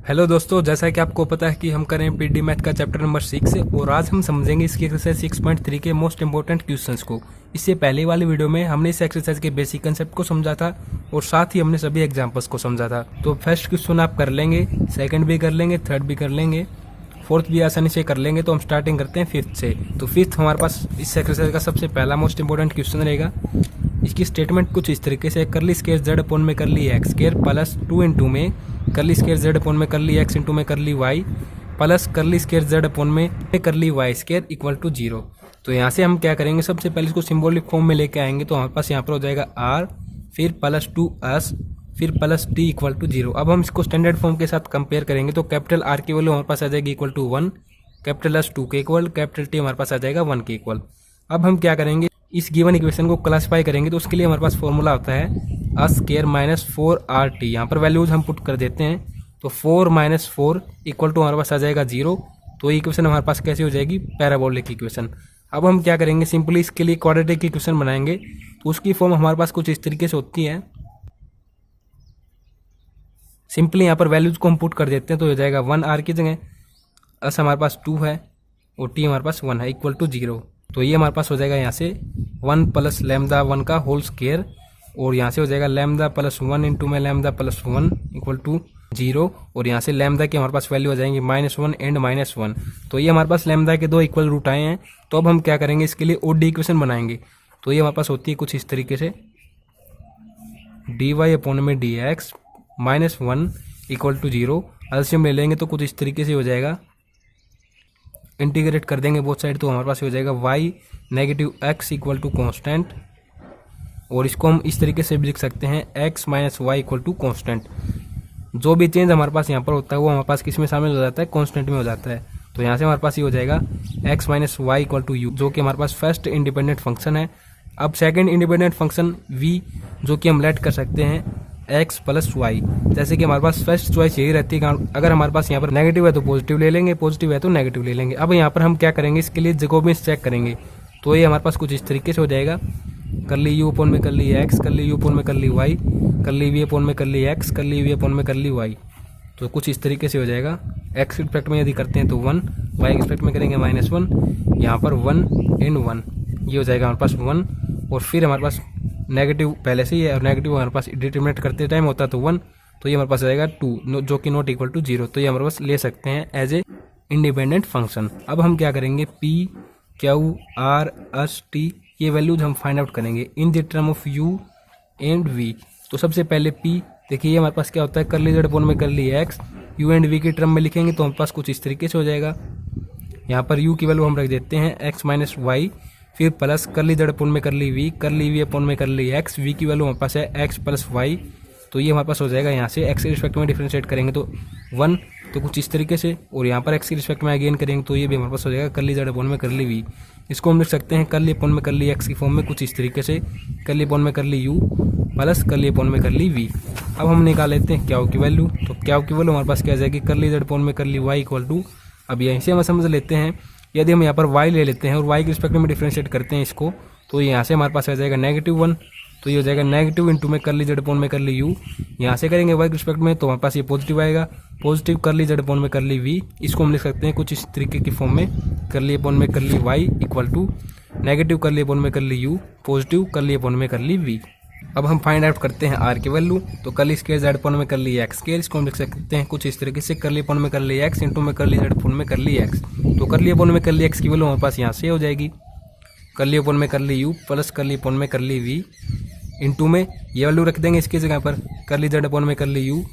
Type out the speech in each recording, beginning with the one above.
Hello दोस्तों, जैसा कि आपको पता है कि हम करें पीडी मैथ का चैप्टर नंबर 6 और आज हम समझेंगे इसकी एक्सरसाइज 6.3 के मोस्ट इंपोर्टेंट क्वेश्चंस को। इससे पहले वाली वीडियो में हमने इस एक्सरसाइज के बेसिक कंसेप्ट को समझा था और साथ ही हमने सभी एग्जांपल्स को समझा था। तो फर्स्ट क्वेश्चन आप कर लेंगे, सेकंड भी कर लेंगे, थर्ड भी कर लेंगे, फोर्थ भी आसानी से कर लेंगे। तो हम स्टार्टिंग करते हैं फिफ्थ से। तो फिफ्थ हमारे पास इस एक्सरसाइज का सबसे पहला मोस्ट इंपोर्टेंट क्वेश्चन रहेगा। इसकी स्टेटमेंट कुछ इस तरीके से, करली स्केयर जेड अपॉन में करली एक्स स्केयर प्लस 2 इंटू में करली स्केयर जेड अपॉन में करली एक्स इंटू में curly Y plus curly square Z upon में curly Y square equal to 0। तो यहाँ से हम क्या करेंगे, सबसे पहले इसको सिंबॉलिक फॉर्म में लेके आएंगे। तो हमारे पास यहाँ पर हो जाएगा आर, फिर प्लस 2s, फिर प्लस टी इक्वल टू 0। अब हम इसको स्टैंडर्ड फॉर्म के साथ कंपेयर करेंगे तो कैपिटल आर की वैल्यू हमारे पास आ जाएगी इक्वल टू 1, कैपिटल एस 2 के इक्वल, कैपिटल टी हमारे पास आ जाएगा 1 के इक्वल। अब हम क्या करेंगे, इस गिवन इक्वेशन को क्लासिफाई करेंगे। तो उसके लिए हमारे पास फॉर्मूला होता है a स्केयर माइनस 4rt। यहाँ पर वैल्यूज हम पुट कर देते हैं। तो 4 माइनस 4 इक्वल टू हमारे पास आ जाएगा 0। तो इक्वेशन हमारे पास कैसी हो जाएगी, पैराबोलिक इक्वेशन। अब हम क्या करेंगे, सिंपली इसके लिए क्वाड्रेटिक इक्वेशन बनाएंगे। तो उसकी फॉर्म हमारे पास कुछ इस तरीके से होती है। सिंपली यहाँ पर वैल्यूज को हम पुट कर देते हैं। तो हो जाएगा 1r की जगह एस हमारे पास 2 है और टी हमारे पास 1 है इक्वल टू 0। तो ये हमारे पास हो जाएगा यहाँ से 1 प्लस लैम्डा 1 का होल स्केयर, और यहाँ से हो जाएगा लैम्डा प्लस 1 इंटू में लैम्डा प्लस 1 इक्वल टू 0। और यहाँ से लैम्डा की हमारे पास वैल्यू हो जाएंगी -1 एंड -1। तो ये हमारे पास लैम्डा के दो इक्वल रूट आए हैं। तो अब हम क्या करेंगे, इसके लिए ओडी इक्वेशन बनाएंगे। तो ये हमारे पास होती है कुछ इस तरीके से, डी वाई अपॉन में D X -1 equal to 0। LCM ले लेंगे तो कुछ इस तरीके से हो जाएगा, इंटीग्रेट कर देंगे बोथ साइड। तो हमारे पास हो जाएगा y negative x equal to constant, और इसको हम इस तरीके से भी लिख सकते हैं x minus Y equal to constant. जो भी चेंज हमारे पास यहाँ पर होता है वो हमारे पास किस में शामिल हो जाता है, कॉन्स्टेंट में हो जाता है। तो यहाँ से हमारे पास ये हो जाएगा x minus Y equal to U, जो कि हमारे पास फर्स्ट इंडिपेंडेंट फंक्शन है। अब सेकेंड इंडिपेंडेंट फंक्शन v, जो कि हम लेट कर सकते हैं x प्लस वाई। जैसे कि हमारे पास फर्स्ट चॉइस यही रहती है, अगर हमारे पास यहाँ पर नेगेटिव है तो पॉजिटिव ले लेंगे, पॉजिटिव है तो नेगेटिव ले लेंगे। अब यहाँ पर हम क्या करेंगे, इसके लिए जैकोबियंस चेक करेंगे। तो ये हमारे पास कुछ इस तरीके से हो जाएगा, करली यू अपॉन में करली एक्स, करली यू अपॉन में करली वाई, करली वी अपॉन में करली एक्स, करली वी अपॉन में करली वाई। तो कुछ इस तरीके से हो जाएगा। एक्स के रिस्पेक्ट में यदि करते हैं तो 1, वाई के रिस्पेक्ट में करेंगे -1, यहाँ पर 1 एंड 1, ये हो जाएगा हमारे पास 1। और फिर हमारे पास नेगेटिव पहले से ही है और नेगेटिव हमारे पास डिटरमिनेट करते टाइम होता है तो 1। तो ये हमारे पास आएगा 2, जो कि नॉट इक्वल टू 0। तो ये हमारे पास ले सकते हैं एज ए इंडिपेंडेंट फंक्शन। अब हम क्या करेंगे, p Q R S T ये वैल्यूज हम फाइंड आउट करेंगे in the term of u and v। तो सबसे पहले p देखिए, ये हमारे पास क्या होता है, करली जेड अपॉन में करली x, u एंड v की टर्म में लिखेंगे तो हमारे पास कुछ इस तरीके से हो जाएगा। यहाँ पर u की वैल्यू हम रख देते हैं x माइनस वाई, फिर प्लस करली जेड अपॉन में करली वी, करली वी अपॉन में करली एक्स, वी की वैल्यू हमारे पास है x प्लस वाई। तो ये हमारे पास हो जाएगा, यहाँ से x के रिस्पेक्ट में डिफरेंशिएट करेंगे तो 1, तो कुछ इस तरीके से। और यहाँ पर x के रिस्पेक्ट में अगेन करेंगे तो ये भी हमारे पास हो जाएगा करली जेड अपॉन में करली वी। इसको हम लिख सकते हैं करली अपॉन में करली x की फॉर्म में कुछ इस तरीके से, करली अपॉन में करली u प्लस करली अपॉन में करली v। अब हम निकाल लेते हैं क्याउ की वैल्यू। तो क्याउ की वैल्यू हमारे पास क्या आ जाएगी, करली जेड अपॉन में करली y इक्वल टू, अब यहीं से हम समझ लेते हैं, यदि हम यहाँ पर y ले लेते हैं और y के रिस्पेक्ट में डिफरेंशिएट करते हैं इसको, तो यहाँ से हमारे पास आ जाएगा -1। तो ये हो जाएगा नेगेटिव इंटू में करली जेड अपॉन में करली u। यहाँ से करेंगे y के रिस्पेक्ट में तो हमारे पास ये पॉजिटिव आएगा, पॉजिटिव करली जेड अपॉन में करली v। इसको हम लिख सकते हैं कुछ इस तरीके की फॉर्म में, करली अपॉन में करली y इक्वल टू नेगेटिव करली अपॉन में करली u, पॉजिटिव करली अपॉन में करली v। अब हम फाइंड आउट करते हैं r की वैल्यू। तो करली स्केयर जेड अपॉन में करली x स्केयर, इसको हम लिख सकते हैं कुछ इस तरीके से, करली अपॉन में करली x इंटू में करली जेड अपॉन में करली x। तो करली अपॉन में करली x की वैल्यू हमारे पास यहाँ से हो जाएगी, करली अपॉन में करली u प्लस करली अपॉन में करली v इंटू में ये वैल्यू रख देंगे इसकी जगह पर, करली जेड अपॉन में करली u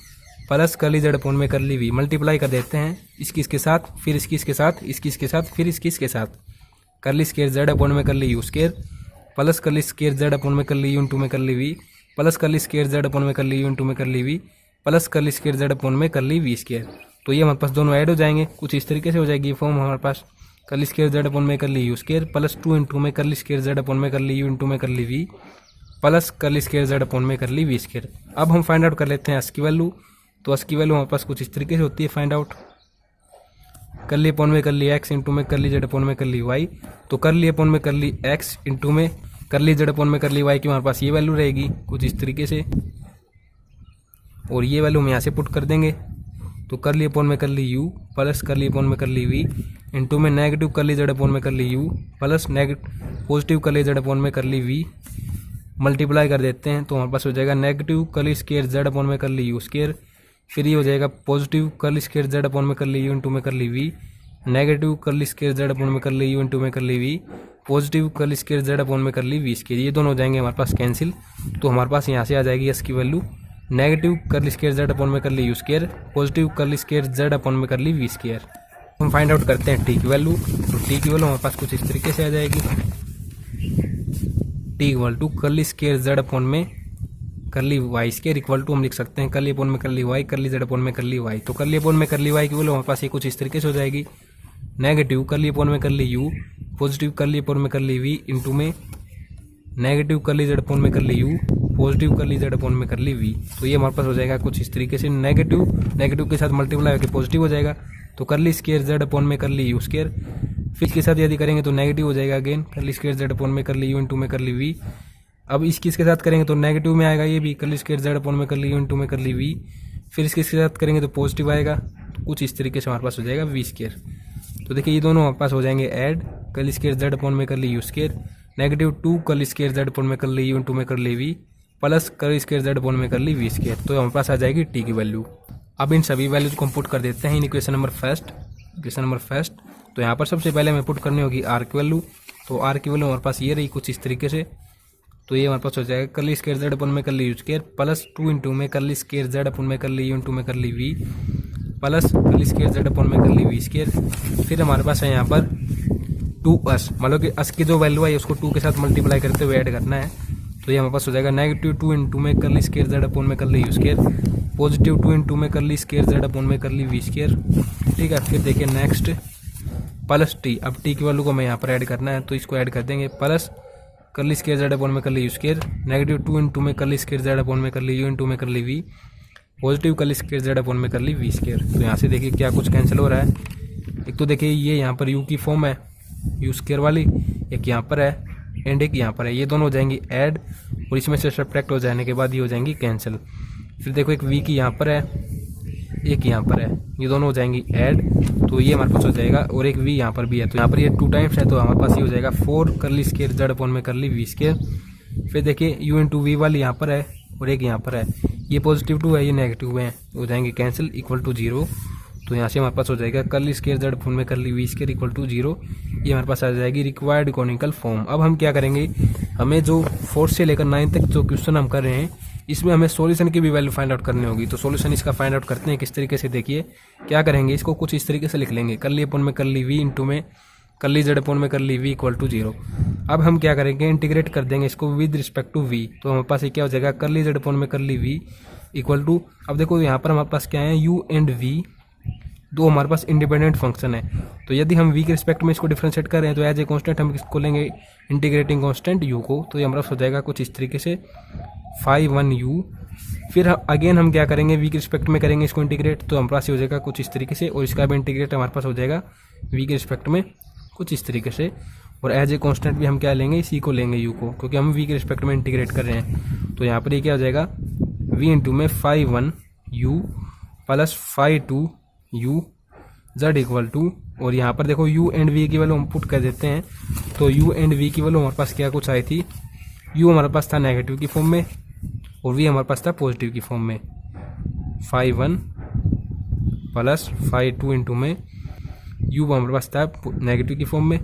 प्लस करली जेड अपॉन में करली v, मल्टीप्लाई कर देते हैं इसकी इसके साथ, फिर इसकी इसके साथ, इसकी इसके साथ, फिर इसकी इसके साथ। करली स्केयर जेड अपॉन में करली u square plus curly square Z upon में करली u इंटू में करली v plus curly square Z upon में करली u इंटू में करली v plus curly square Z upon में करली v स्केयर। तो ये हमारे पास दोनों ऐड हो जाएंगे, कुछ इस तरीके से हो जाएगी फॉर्म हमारे पास, करली स्केयर जेड अपॉन में करली u स्केयर प्लस 2 इंटू में करली स्केयर जेड अपॉन में करली u इंटू में करली v plus curly square Z upon में करली v स्केयर। अब हम फाइंड आउट कर लेते हैं s की वैल्यू। तो s की वैल्यू हमारे पास कुछ इस तरीके से होती है फाइंड आउट, करली अपॉन में करली x इंटू में करली जेड अपॉन में करली y। तो करली अपॉन में करली x इंटू में करली जेड अपॉन में करली y की हमारे पास ये वैल्यू रहेगी कुछ इस तरीके से, और ये वैल्यू हम यहाँ से पुट कर देंगे। तो करली अपॉन में करली यू प्लस करली अपॉन में करली वी इंटू में नेगेटिव करली जेड अपॉन में करली यू प्लस पॉजिटिव करली जेड अपॉन में करली वी मल्टीप्लाई कर देते हैं। तो हमारे पास हो जाएगा नेगेटिव करली स्क्वायर जेड अपॉन में करली यू स्क्वायर, फिर ये हो जाएगा पॉजिटिव करली स्क्वायर जेड अपॉन में करली यू इंटू में करली वी नेगेटिव करली स्क्वायर जेड अपॉन में करली यू इंटू में करली वी पॉजिटिव करली स्क्वायर जेड अपॉन में करली वी स्क्वायर। ये दोनों हो जाएंगे हमारे पास कैंसिल। तो हमारे पास यहाँ से आ जाएगी एस की वैल्यू नेगेटिव करली स्क्वायर जेड अपॉन में करली यू स्क्वायर पॉजिटिव करली स्क्वायर जेड अपॉन में करली वी स्क्वायर। हम फाइंड आउट करते हैं टी की वैल्यू। तो टी की वैल्यू हमारे पास कुछ इस तरीके से आ जाएगी टी इक्वल टू करली स्क्वायर जेड अपॉन में curly Y square equal to हम लिख सकते हैं करली अपॉन में करली वाई करली जेड अपॉन में करली वाई। तो करली अपॉन में करली वाई की वैल्यू हमारे पास ये कुछ इस तरीके से हो जाएगी नेगेटिव करली अपॉन में करली यू पॉजिटिव करली अपॉन में करली वी इंटू में नेगेटिव करली जेड अपॉन में करली यू पॉजिटिव करली जेड अपॉन में करली वी। तो ये हमारे पास हो जाएगा कुछ इस तरीके से नेगेटिव के साथ मल्टीप्लाई होकर पॉजिटिव हो जाएगा। तो करली स्क्वायर जेड अपॉन में करली यू स्क्वायर, फिर इसके साथ यदि करेंगे तो नेगेटिव हो जाएगा अगेन करली स्क्वायर जेड अपॉन में करली यू इंटू में करली वी। अब इसके साथ करेंगे तो नेगेटिव में आएगा ये भी करली स्क्वायर जेड अपॉन में करली यू इंटू में करली वी, फिर इसके साथ करेंगे तो पॉजिटिव आएगा। तो कुछ इस तरीके से हमारे पास हो जाएगा वी स्क्वायर। तो देखिए ये दोनों हमारे पास हो जाएंगे ऐड करली स्क्वायर जेड अपॉन में करली यू स्क्वायर नेगेटिव 2 करली स्क्वायर जेड अपॉन में करली यू इंटू में curly we plus curly square Z upon में करली वी स्क्वायर। तो हमारे पास आ जाएगी टी की वैल्यू। अब इन सभी वैल्यूज को हम पुट कर देते हैं इन इक्वेशन नंबर फर्स्ट। तो यहाँ पर सबसे पहले हमें पुट करनी होगी आर की वैल्यू। तो आर की वैल्यू हमारे पास ये रही कुछ इस तरीके से। तो ये हमारे पास हो जाएगा करली स्क्वायर जेड अपॉन में करली यू स्क्वायर प्लस 2 इंटू में करली स्क्वायर जेड अपॉन में करली यू इंटू में curly we plus curly square Z upon में करली वी स्क्वायर। फिर हमारे पास है यहाँ पर 2s, मतलब कि s की जो वैल्यू है उसको 2 के साथ मल्टीप्लाई करते हुए ऐड करना है। तो ये हमारे पास हो जाएगा नेगेटिव 2 इंटू में करली स्क्वायर जेड अपॉन में करली यू स्क्वायर पॉजिटिव 2 इंटू में करली स्क्वायर जेड अपॉन में करली वी स्क्वायर। ठीक है, फिर देखिए नेक्स्ट प्लस टी। अब टी की वैल्यू को हमें यहाँ पर ऐड करना है तो इसको ऐड कर देंगे plus curly square Z upon में करली यू स्क्वायर नेगेटिव 2 इंटू में करली स्क्वायर जेड अपॉन में करली यू इंटू में करली वी पॉजिटिव करली स्क्वायर जेड अपॉन में करली वी स्क्वायर। तो यहाँ से देखिए क्या कुछ कैंसिल हो रहा है। एक तो देखिए ये यहाँ पर यू की फॉर्म है यू स्क्वायर वाली, एक यहाँ पर है एंड एक यहाँ पर है, ये दोनों हो जाएंगी ऐड और इसमें से सब्ट्रैक्ट हो जाने के बाद ये हो जाएंगी कैंसिल। फिर देखो एक वी की यहाँ पर है एक यहाँ पर है, ये दोनों हो जाएंगी ऐड। तो ये हमारे पास हो जाएगा और एक वी यहाँ पर भी है तो यहाँ पर ये 2 टाइम्स है तो हमारे पास ये हो जाएगा 4 करली स्क्वायर जेड अपॉन में करली वी स्क्वायर। फिर देखिए यू इंटू वी वाली यहाँ पर है और एक यहाँ पर है, ये पॉजिटिव 2 है ये नेगेटिव है, हो जाएंगे कैंसिल इक्वल टू 0। तो यहाँ से हमारे पास हो जाएगा करली स्क्वायर जेड अपॉन में curly we square equal to 0। ये हमारे पास आ जाएगी रिक्वायर्ड कॉनिकल फॉर्म। अब हम क्या करेंगे, हमें जो 4 से लेकर 9 तक जो क्वेश्चन हम कर रहे हैं इसमें हमें सॉल्यूशन की भी वैल्यू फाइंड आउट करनी होगी। तो सॉल्यूशन इसका फाइंड आउट करते हैं किस तरीके से। देखिए क्या करेंगे, इसको कुछ इस तरीके से लिख लेंगे करली अपॉन में करली वी इंटू में करली जेड अपॉन में करली वी इक्वल टू 0। अब हम क्या करेंगे, इंटीग्रेट कर देंगे इसको विद रिस्पेक्ट टू वी। तो हमारे पास ये क्या हो जाएगा करली जेड अपॉन में करली वी इक्वल टू, अब देखो यहाँ पर हमारे पास क्या है यू एंड वी दो हमारे पास इंडिपेंडेंट फंक्शन है। तो यदि हम v के रिस्पेक्ट में इसको डिफरेंशिएट कर रहे हैं तो एज ए कांस्टेंट हम इसको लेंगे इंटीग्रेटिंग कांस्टेंट u को। तो ये हमारा हो जाएगा कुछ इस तरीके से 5 फिर अगेन हम क्या करेंगे v के रिस्पेक्ट में करेंगे इसको इंटीग्रेट, तो हमारे पास हो जाएगा कुछ इस तरीके से और इसका भी इंटीग्रेट हमारे पास हो जाएगा v के रिस्पेक्ट में कुछ इस तरीके से। और एज ए कांस्टेंट भी हम क्या लेंगे, इसी को लेंगे u को, क्योंकि हम v के रिस्पेक्ट में इंटीग्रेट कर रहे हैं। तो यहाँ पर ये क्या हो जाएगा v इंटू में 5 plus 5 u z equal to, और यहाँ पर देखो u एंड v की वैल्यू हम पुट कर देते हैं। तो u एंड v की वैल्यू हमारे पास क्या कुछ आई थी, u हमारे पास था नेगेटिव की फॉर्म में और v हमारे पास था पॉजिटिव की फॉर्म में। 5 प्लस 5 इंटू में u हमारे पास था नेगेटिव की फॉर्म में।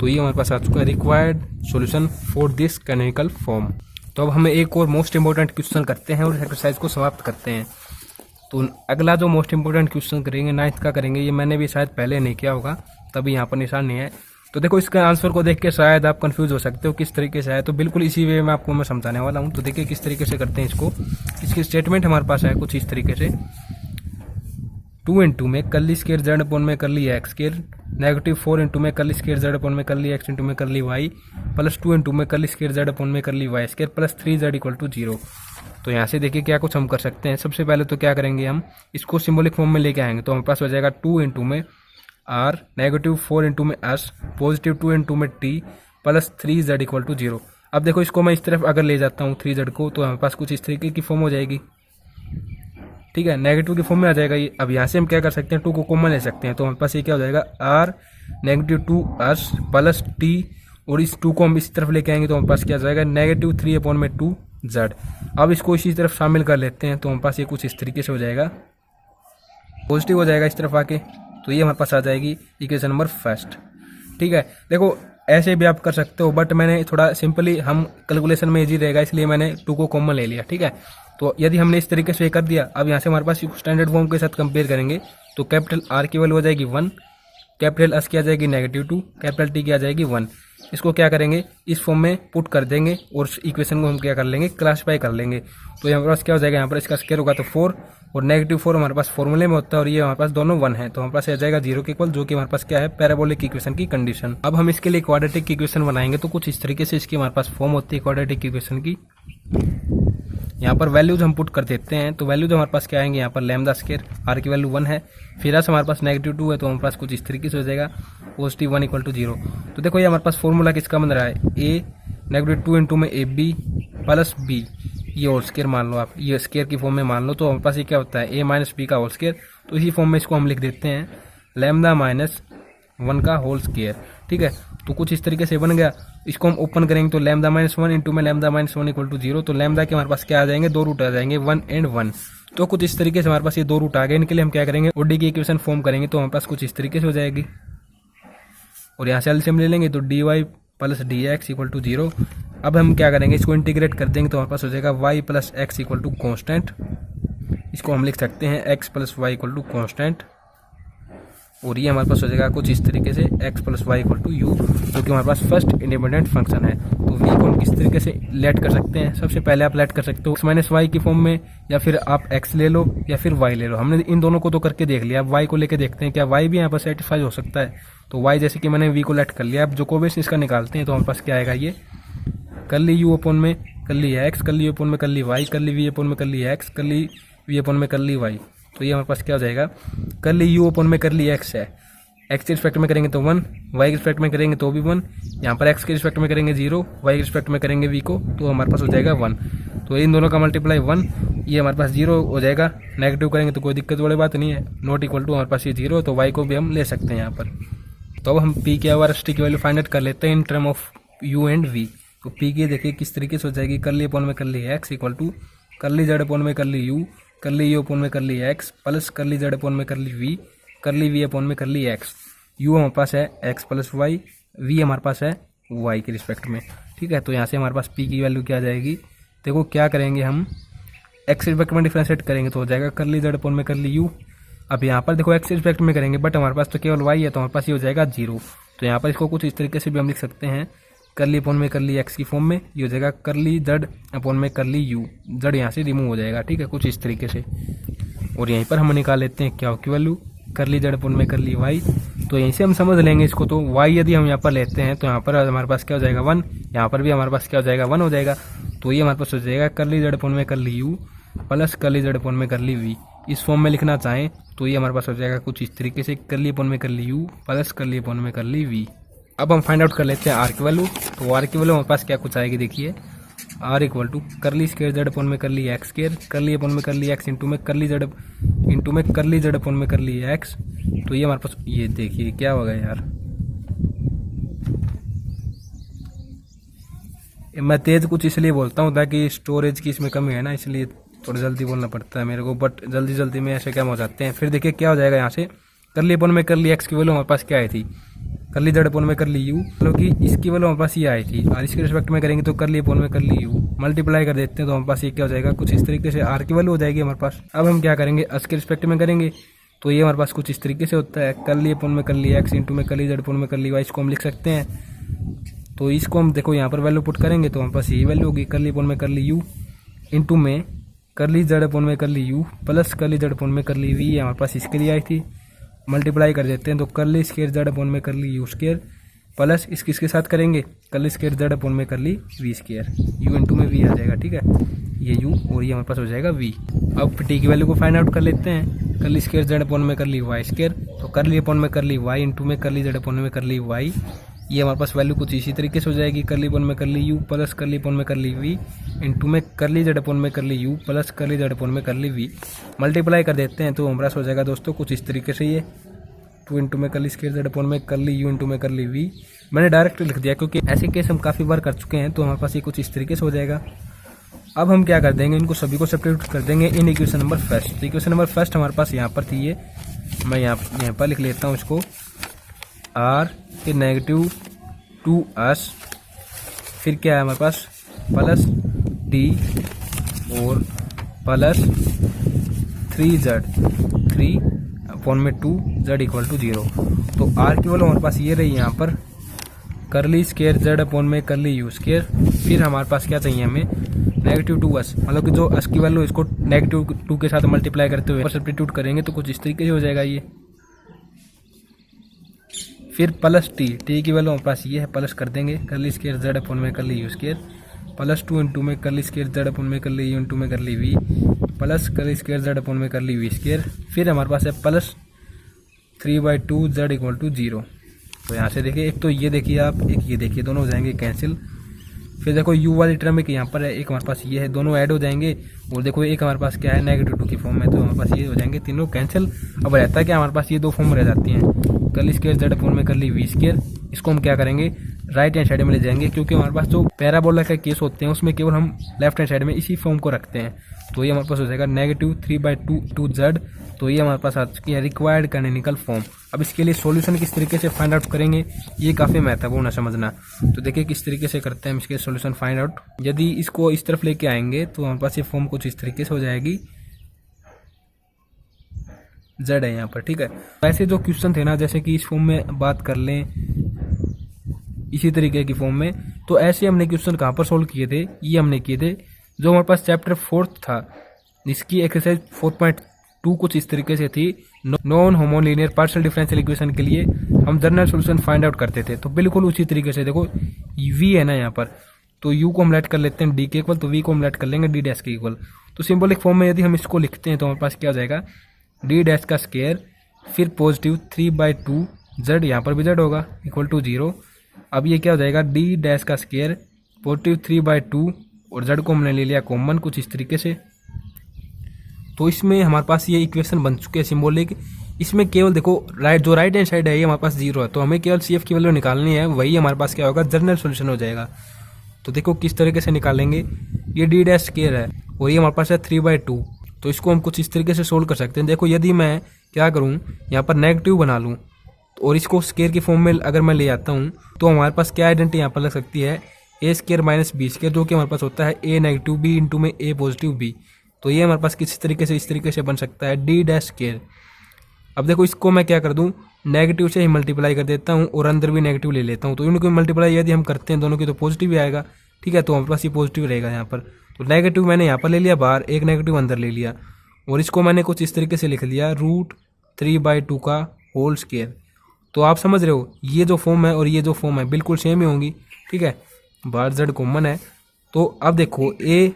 तो ये हमारे पास आ चुका है required solution for this canonical form. तो अब हमें एक और मोस्ट इंपॉर्टेंट क्वेश्चन करते हैं और इस एक्सरसाइज को समाप्त करते हैं। तो अगला जो मोस्ट इंपोर्टेंट क्वेश्चन करेंगे 9th का करेंगे, ये मैंने भी शायद पहले नहीं किया होगा तभी यहाँ पर निशान नहीं है। तो देखो इसका आंसर को देख के शायद आप कंफ्यूज हो सकते हो किस तरीके से है, तो बिल्कुल इसी वे में आपको मैं समझाने वाला हूँ। तो देखिए किस तरीके से करते हैं इसको। इसकी स्टेटमेंट हमारे पास है कुछ इस तरीके से 2 इंटू में करली स्क्वायर जेड अपॉन में करली एक्स स्क्वायर नेगेटिव 4 इंटू में करली स्क्वायर जेड अपॉन में करली एक्स इंटू में करली वाई प्लस 2 इंटू में करली स्क्वायर जेड अपॉन में curly Y square plus 3z equal to 0। तो यहाँ से देखिए क्या कुछ हम कर सकते हैं। सबसे पहले तो क्या करेंगे, हम इसको सिंबॉलिक फॉर्म में लेके आएंगे। तो हमारे पास हो जाएगा 2 इंटू में r नेगेटिव 4 इंटू में s पॉजिटिव 2 इंटू में t plus 3z equal to 0। अब देखो इसको मैं इस तरफ अगर ले जाता हूँ 3z को, तो हमारे पास कुछ इस तरीके की फॉर्म हो जाएगी। ठीक है, नेगेटिव की फॉर्म में आ जाएगा ये। अब यहाँ से हम क्या कर सकते हैं, 2 को कॉमन ले सकते हैं, तो हमारे पास ये क्या हो जाएगा, r -2s प्लस t, और इस 2 को हम इस तरफ लेके आएंगे तो हमारे पास क्या हो जाएगा, -3/2z। अब इसको इसी तरफ शामिल कर लेते हैं तो हमारे पास ये कुछ इस तरीके से हो जाएगा, पॉजिटिव हो जाएगा इस तरफ आके, तो ये हमारे पास आ जाएगी इक्वेशन नंबर फर्स्ट। ठीक है, देखो ऐसे भी आप कर सकते हो, बट मैंने थोड़ा सिंपली, हम कैलकुलेशन में इजी रहेगा इसलिए मैंने 2 को कॉमन ले लिया। ठीक है, तो यदि हमने इस तरीके से कर दिया, अब यहाँ से हमारे पास स्टैंडर्ड फॉर्म के साथ कंपेयर करेंगे तो कैपिटल R की वैल्यू हो जाएगी 1, कैपिटल S की आ जाएगी -2, कैपिटल T की आ जाएगी 1। इसको क्या करेंगे, इस फॉर्म में पुट कर देंगे और इक्वेशन को हम क्या कर लेंगे, क्लासीफाई कर लेंगे। तो हमारे पास क्या हो जाएगा, यहाँ पर इसका स्क्वायर होगा तो 4, और -4 हमारे पास फॉर्मूले में होता है, और ये हमारे पास दोनों 1 है, तो हमारे पास आ जाएगा 0 के इक्वल, जो कि हमारे पास क्या है, पैराबोलिक इक्वेशन की कंडीशन। अब हम इसके लिए क्वाड्रेटिक इक्वेशन बनाएंगे, तो कुछ इस तरीके से इसकी हमारे पास फॉर्म होती है क्वाड्रेटिक इक्वेशन की। यहाँ पर वैल्यूज हम पुट कर देते हैं, तो वैल्यूज हमारे पास क्या आएंगे, यहाँ पर λ², r की वैल्यू 1 है, फिर हमारे पास -2 है, तो हमारे पास कुछ इस तरीके से हो जाएगा, +1 = 0। तो देखो ये हमारे पास फॉर्मूला किसका बन रहा है, a -2 में ab प्लस b, ये होल स्क्वायर मान लो आप, ये स्क्वायर की फॉर्म में मान लो, तो हमारे पास ये क्या होता है, a - b का होल स्क्वायर। तो इसी फॉर्म में इसको हम लिख देते हैं λ-1 का होल स्क्वायर। ठीक है, तो कुछ इस तरीके से बन गया। इसको हम ओपन करेंगे तो λ-1 इंटू में λ-1 = 0, तो लैम्डा के हमारे पास क्या आ जाएंगे, 2 रूट आ जाएंगे, 1 और 1। तो कुछ इस तरीके से हमारे पास ये 2 रूट आ गए, इनके लिए हम क्या करेंगे, ओडी की इक्वेशन फॉर्म करेंगे, तो हमारे पास कुछ इस तरीके से हो जाएगी, और यहाँ से एलसीएम ले लेंगे तो dy + dx = 0। अब हम क्या करेंगे, इसको इंटीग्रेट कर देंगे तो हमारे पास हो जाएगा y + x = कांस्टेंट। इसको हम लिख सकते हैं x + y = कांस्टेंट, और ये हमारे पास हो जाएगा कुछ इस तरीके से x + y = u, जो कि हमारे पास फर्स्ट इंडिपेंडेंट फंक्शन है। तो v को हम किस तरीके से लेट कर सकते हैं, सबसे पहले आप लेट कर सकते हो x - y की फॉर्म में, या फिर आप x ले लो या फिर y ले लो। हमने इन दोनों को तो करके देख लिया, अब y को लेके देखते हैं क्या y भी यहाँ पर सेटिस्फाई हो सकता है। तो y जैसे कि मैंने v को लेट कर लिया, अब जो कोवेशन इसका निकालते हैं तो हमारे पास क्या आएगा, ये कर्ली u अपॉन में कर्ली x, कर्ली अपॉन में curly y, curly v upon में curly x, curly v upon में कर्ली y। तो ये हमारे पास क्या हो जाएगा, कर्ली u अपॉन में कर्ली x है, x के रिस्पेक्ट में करेंगे तो 1, y के रिस्पेक्ट में करेंगे तो भी 1, यहाँ पर x के रिस्पेक्ट में करेंगे 0, y के रिस्पेक्ट में करेंगे v को, तो हमारे पास हो जाएगा 1। तो इन दोनों का मल्टीप्लाई 1, ये हमारे पास 0 हो जाएगा। नेगेटिव करेंगे तो कोई दिक्कत वाली बात नहीं है, नॉट इक्वल टू हमारे पास ये 0, तो y को भी हम ले सकते हैं यहाँ पर। तो अब हम p के और st की वैल्यू फाइंड आउट कर लेते हैं in term of u and v। तो p की देखिए किस तरीके से हो जाएगी, कर्ली अपॉन में curly x equal to curly z upon में curly u, curly u upon में curly x plus curly z upon में curly v, curly v upon में कर्ली x। u हमारे पास है x + y, v हमारे पास है y के रिस्पेक्ट में। ठीक है, तो यहाँ से हमारे पास p की वैल्यू क्या आ जाएगी, देखो क्या करेंगे हम, x रिस्पेक्ट में डिफरेंशिएट करेंगे तो हो जाएगा कर्ली z अपॉन में कर्ली u। अब यहाँ पर देखो x रिस्पेक्ट में करेंगे, बट हमारे पास तो केवल y है, तो हमारे पास ये हो जाएगा 0। तो यहाँ पर इसको कुछ इस तरीके से भी हम लिख सकते हैं, कर्ली अपॉन में कर्ली x की फॉर्म में, ये हो जाएगा कर्ली z अपॉन में कर्ली u, z यहाँ से रिमूव हो जाएगा। ठीक है, कुछ इस तरीके से, और यहीं पर हम निकाल लेते हैं क्या की वैल्यू, कर्ली z अपॉन में कर्ली y। तो यहीं से हम समझ लेंगे इसको, तो y यदि हम यहाँ पर लेते हैं तो यहाँ पर हमारे पास क्या हो जाएगा 1, यहाँ पर भी हमारे पास क्या हो जाएगा 1 हो जाएगा। तो ये हमारे पास हो जाएगा कर्ली z अपॉन में curly u plus curly z upon में कर्ली v। इस फॉर्म में लिखना चाहें तो ये हमारे पास हो जाएगा कुछ इस तरीके से, कर्ली अपॉन में curly u plus curly upon में कर्ली v। अब हम फाइंड आउट कर लेते हैं r की वैल्यू। तो r की वैल्यू हमारे पास क्या कुछ आएगी, देखिए r equal to curly square z upon में curly x square, curly upon में कर्ली x इंटू में कर्ली z अपॉन में कर्ली x। तो ये हमारे पास, ये देखिए क्या होगा यार, मैं तेज कुछ इसलिए बोलता हूँ ताकि स्टोरेज की इसमें कमी है ना, इसलिए थोड़ा जल्दी बोलना पड़ता है मेरे को, बट जल्दी जल्दी में ऐसे क्या हो जाते हैं। फिर देखिए क्या हो जाएगा, यहाँ से कर्ली अपॉन में कर्ली x की वैल्यू हमारे पास क्या आई थी, कर्ली z अपॉन में कर्ली u, मतलब कि इसकी वैल्यू हमारे पास ये आई थी, और इसके रिस्पेक्ट में करेंगे तो कर्ली अपॉन में कर्ली u, मल्टीप्लाई कर देते हैं तो हमारे पास ये क्या हो जाएगा, कुछ इस तरीके से r की वैल्यू हो जाएगी हमारे पास। अब हम क्या करेंगे, s के रिस्पेक्ट में करेंगे तो ये हमारे पास कुछ इस तरीके से होता है, कर्ली अपॉन में कर्ली x इंटू में कर्ली z अपॉन में कर्ली y। इसको हम लिख सकते हैं, तो इसको हम देखो यहाँ पर वैल्यू पुट करेंगे तो हमारे पास ये वैल्यू होगी, कर्ली अपॉन में कर्ली u इंटू में कर्ली z अपॉन में curly u plus curly z upon में कर्ली v, हमारे पास इसके लिए आई थी। मल्टीप्लाई कर देते हैं तो कर्ली स्क्वायर z अपॉन में कर्ली u स्क्वायर प्लस इसके साथ करेंगे कर्ली स्क्वायर z अपॉन में curly v square, u into में v आ जाएगा। ठीक है, ये u और ये हमारे पास हो जाएगा v। अब t की वैल्यू को फाइंड आउट कर लेते हैं, कर्ली स्क्वायर z अपॉन में कर्ली y स्क्वायर, तो कर्ली अपॉन में कर्ली y इंटू में कर्ली z अपॉन में कर्ली y, ये हमारे पास वैल्यू कुछ इसी तरीके से हो जाएगी, करली अपन में करली यू प्लस करली अपन में करली वी इंटू में करली जेड अपन में करली यू प्लस करली जेड अपन में करली वी, मल्टीप्लाई कर देते हैं तो हमारे पास हो जाएगा दोस्तों कुछ इस तरीके से। ये 2 इंटू में करली स्क्वायर जेड अपन में करली यू इंटू में करली वी, मैंने डायरेक्ट लिख दिया क्योंकि ऐसे केस हम काफ़ी बार कर चुके हैं, तो हमारे पास ये कुछ इस तरीके से हो जाएगा। अब हम क्या कर देंगे, इनको सभी को सब्स्टिट्यूट कर देंगे इन इक्वेशन नंबर फर्स्ट। तो इक्वेशन नंबर फर्स्ट हमारे पास यहाँ पर थी, ये मैं यहाँ पर लिख लेता हूँ इसको, आर फिर नेगेटिव 2s, फिर क्या है हमारे पास प्लस डी और प्लस 3z 3 अपॉन में 2z इक्वल टू 0। तो आर की वैल्यू हमारे पास ये रही यहाँ पर करली स्क्वायर z अपॉन में करली यू स्क्वायर, फिर हमारे पास क्या चाहिए हमें नेगेटिव 2s, मतलब कि जो s की वैल्यू इसको नेगेटिव 2 के साथ मल्टीप्लाई करते हुए सब्स्टिट्यूट करेंगे तो कुछ इस तरीके से हो जाएगा ये। फिर प्लस टी की वैल्यू हमारे पास ये है, प्लस कर देंगे करली स्क्वायर जेड अपन में करली यू स्क्वायर प्लस 2 इंटू में करली स्क्वायर जेड अपन में करली यू इंटू में curly we plus curly square z upon में करली वी स्क्वायर, फिर हमारे पास है प्लस 3/2 जेड इक्वल टू 0। तो यहाँ से देखिए, एक तो ये देखिए आप, एक ये देखिए, दोनों हो जाएंगे कैंसिल। फिर देखो यू वाली टर्म एक यहाँ पर है, एक हमारे पास ये है, दोनों ऐड हो जाएंगे। और देखो एक हमारे पास क्या है नेगेटिव 2 की फॉर्म में, तो हमारे पास ये हो जाएंगे तीनों कैंसिल। अब रहता है क्या हमारे पास ये दो फॉर्म रह जाती हैं, करली स्क्वायर जेड अपॉन में करली वी स्क्वायर, इसको हम क्या करेंगे राइट हैंड साइड में ले जाएंगे, क्योंकि हमारे पास जो पैराबोला का केस होते हैं उसमें केवल हम लेफ्ट हैंड साइड में इसी फॉर्म को रखते हैं। तो ये हमारे पास हो जाएगा नेगेटिव 3/2z। तो ये हमारे पास आ चुकी है रिक्वायर्ड कैनोनिकल फॉर्म। अब इसके लिए सॉल्यूशन किस तरीके से फाइंड आउट करेंगे ये काफ़ी महत्वपूर्ण है समझना। तो देखिए किस तरीके से करते हैं हम इसके सॉल्यूशन फाइंड आउट। यदि इसको इस तरफ लेके आएंगे तो हमारे पास ये फॉर्म कुछ इस तरीके से हो जाएगी, z है यहाँ पर, ठीक है। वैसे जो क्वेश्चन थे ना, जैसे कि इस फॉर्म में बात कर लें इसी तरीके की फॉर्म में, तो ऐसे हमने क्वेश्चन कहाँ पर सोल्व किए थे, ये हमने किए थे जो हमारे पास चैप्टर 4 था, इसकी एक्सरसाइज 4.2 कुछ इस तरीके से थी। नॉन होमोलीनियर पार्शियल डिफरेंशियल इक्वेशन के लिए हम जनरल सॉल्यूशन फाइंड आउट करते थे। तो बिल्कुल उसी तरीके से देखो v है ना यहाँ पर, तो u को हम लेट कर लेते हैं d के इक्वल, तो v को हम लेट कर लेंगे d डैश के इक्वल। तो सिंबॉलिक फॉर्म में यदि हम इसको लिखते हैं तो हमारे पास क्या हो जाएगा d डैश का स्क्वायर, फिर पॉजिटिव 3/2 z, यहाँ पर भी z होगा इक्वल टू 0। अब ये क्या हो जाएगा d डैश का स्क्वायर पॉजिटिव 3/2 और z को हमने ले लिया कॉमन कुछ इस तरीके से। तो इसमें हमारे पास ये इक्वेशन बन चुके हैं सिंबॉलिक। इसमें केवल देखो जो राइट हैंड साइड है ये हमारे पास 0 है, तो हमें केवल CF की वैल्यू निकालनी है, वही हमारे पास क्या होगा जनरल सॉल्यूशन हो जाएगा। तो देखो किस तरीके से निकालेंगे, ये d डैश स्क्वायर है और ये हमारे पास है 3/2, तो इसको हम कुछ इस तरीके से सोल्व कर सकते हैं। देखो यदि मैं क्या करूँ यहाँ पर नेगेटिव बना लूँ और इसको स्क्वायर की फॉर्म में अगर मैं ले आता हूँ तो हमारे पास क्या आइडेंटिटी यहाँ पर लग सकती है a square minus b square, जो कि हमारे पास होता है a नेगेटिव b इंटू में a पॉजिटिव b। तो ये हमारे पास किसी तरीके से इस तरीके से बन सकता है d डैश स्क्वायर। अब देखो इसको मैं क्या कर दूँ नेगेटिव से ही मल्टीप्लाई कर देता हूँ और अंदर भी नेगेटिव ले लेता हूँ, तो इनको मल्टीप्लाई यदि हम करते हैं दोनों की तो पॉजिटिव ही आएगा, ठीक है। तो हमारे पास ये पॉजिटिव रहेगा यहाँ पर, तो नेगेटिव मैंने यहाँ पर ले लिया बाहर, एक नेगेटिव अंदर ले लिया और इसको मैंने कुछ इस तरीके से लिख लिया √3/2 का होल स्क्वायर। तो आप समझ रहे हो ये जो फॉर्म है और ये जो फॉर्म है बिल्कुल सेम ही होंगी, ठीक है, बाहर z कॉमन है। तो अब देखो a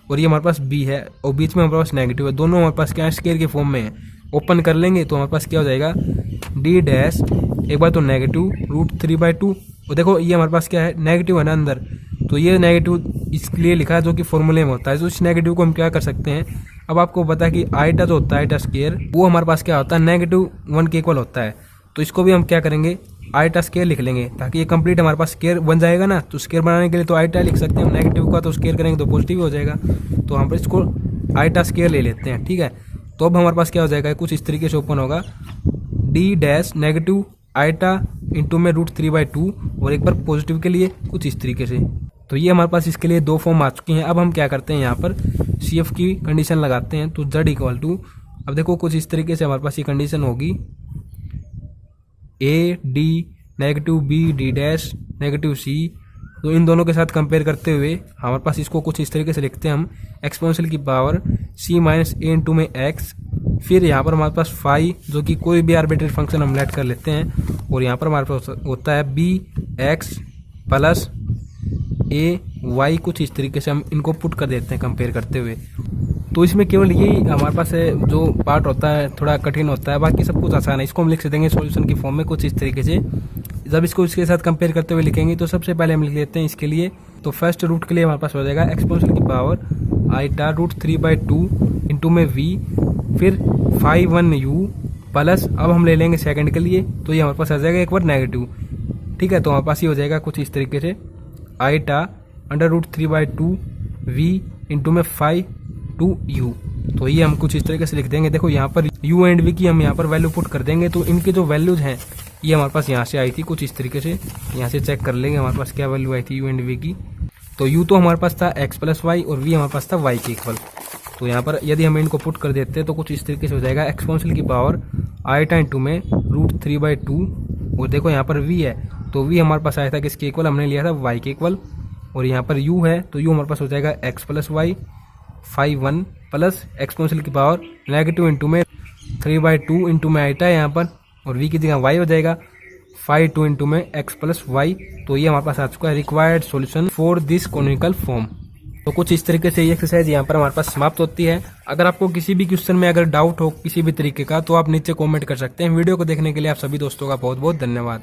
और ये हमारे पास b है और बीच में हमारे पास नेगेटिव है, दोनों हमारे पास क्या है स्क्वायर के फॉर्म में है। ओपन कर लेंगे तो हमारे पास क्या हो जाएगा d डैश, एक बार तो नेगेटिव √3/2 और देखो ये हमारे पास क्या है नेगेटिव है ना अंदर, तो ये नेगेटिव इसलिए लिखा है जो कि फॉर्मूले में होता है। तो इस नेगेटिव को हम क्या कर सकते हैं, अब आपको पता है कि आइटा जो होता है आइटा स्क्वायर वो हमारे पास क्या होता है -1 के इक्वल होता है। तो इसको भी हम क्या करेंगे आइटा स्क्वायर लिख लेंगे ताकि ये कंप्लीट हमारे पास स्क्वायर बन जाएगा ना। तो स्क्वायर बनाने के लिए तो आइटा लिख सकते हैं हम, नेगेटिव का तो स्क्वायर करेंगे तो पॉजिटिव हो जाएगा, तो हम इसको आइटा स्क्वायर ले लेते हैं, ठीक है। तो अब हमारे पास क्या हो जाएगा कुछ इस तरीके से ओपन होगा d dash negative eta into में √3/2 और एक बार पॉजिटिव के लिए कुछ इस तरीके से। तो ये हमारे पास इसके लिए दो फॉर्म आ चुकी हैं। अब हम क्या करते हैं यहाँ पर CF की कंडीशन लगाते हैं, तो z इक्वल टू, अब देखो कुछ इस तरीके से हमारे पास ये कंडीशन होगी a d negative b d dash negative c। तो इन दोनों के साथ कंपेयर करते हुए हमारे पास इसको कुछ इस तरीके से लिखते हैं हम एक्सपोनेंशियल की power c minus a into में x। फिर यहाँ पर हमारे पास फाई जो कि कोई भी आर्बिट्रेरी फंक्शन हम लेट कर लेते हैं और यहाँ पर हमारे पास होता है bx प्लस ay, कुछ इस तरीके से हम इनको पुट कर देते हैं कंपेयर करते हुए। तो इसमें केवल यही हमारे पास है जो पार्ट होता है थोड़ा कठिन होता है, बाकी सब कुछ आसान है। इसको हम लिख देंगे सॉल्यूशन की फॉर्म में कुछ इस तरीके से जब इसको इसके साथ कंपेयर करते हुए लिखेंगे तो सबसे पहले हम लिख लेते हैं इसके लिए। तो फर्स्ट रूट के लिए हमारे पास हो जाएगा एक्सपोनेंशियल की पावर आईटा रूट 3/2 इंटू में वी, फिर 5(1u) प्लस, अब हम ले लेंगे सेकंड के लिए तो ये हमारे पास आ जाएगा एक बार नेगेटिव। ठीक है, तो हमारे पास ये हो जाएगा कुछ इस तरीके से आईटा अंडर रूट 3/2 वी इंटू में 5(2u). तो ये हम कुछ इस तरीके से लिख देंगे। देखो यहाँ पर u एंड v की हम यहाँ पर वैल्यू पुट कर देंगे तो इनके जो वैल्यूज हैं ये हमारे पास यहाँ से आई थी कुछ इस तरीके से। यहाँ से चेक कर लेंगे हमारे पास क्या वैल्यू आई थी u एंड v की। तो u तो हमारे पास था x प्लस वाई और v हमारे पास था y के इक्वल। तो यहाँ पर यदि हम इनको पुट कर देते हैं तो कुछ इस तरीके से हो जाएगा एक्सपोनेंशियल की पावर आईटा इंटू में रूट 3/2 और देखो यहाँ पर v है तो v हमारे पास आया था किसके इक्वल, हमने लिया था y के इक्वल। और यहाँ पर u है तो u हमारे पास हो जाएगा x plus Y 5(1) plus exponential की पावर नेगेटिव इंटू में 3/2 इंटू में आईटा है यहाँ पर और v की जगह y हो जाएगा 5(2) इंटू में x प्लस वाई। तो ये हमारे पास आ चुका है required solution for this conical form. तो कुछ इस तरीके से ये एक्सरसाइज यहाँ पर हमारे पास समाप्त होती है। अगर आपको किसी भी क्वेश्चन में अगर डाउट हो किसी भी तरीके का तो आप नीचे कमेंट कर सकते हैं। वीडियो को देखने के लिए आप सभी दोस्तों का बहुत बहुत धन्यवाद।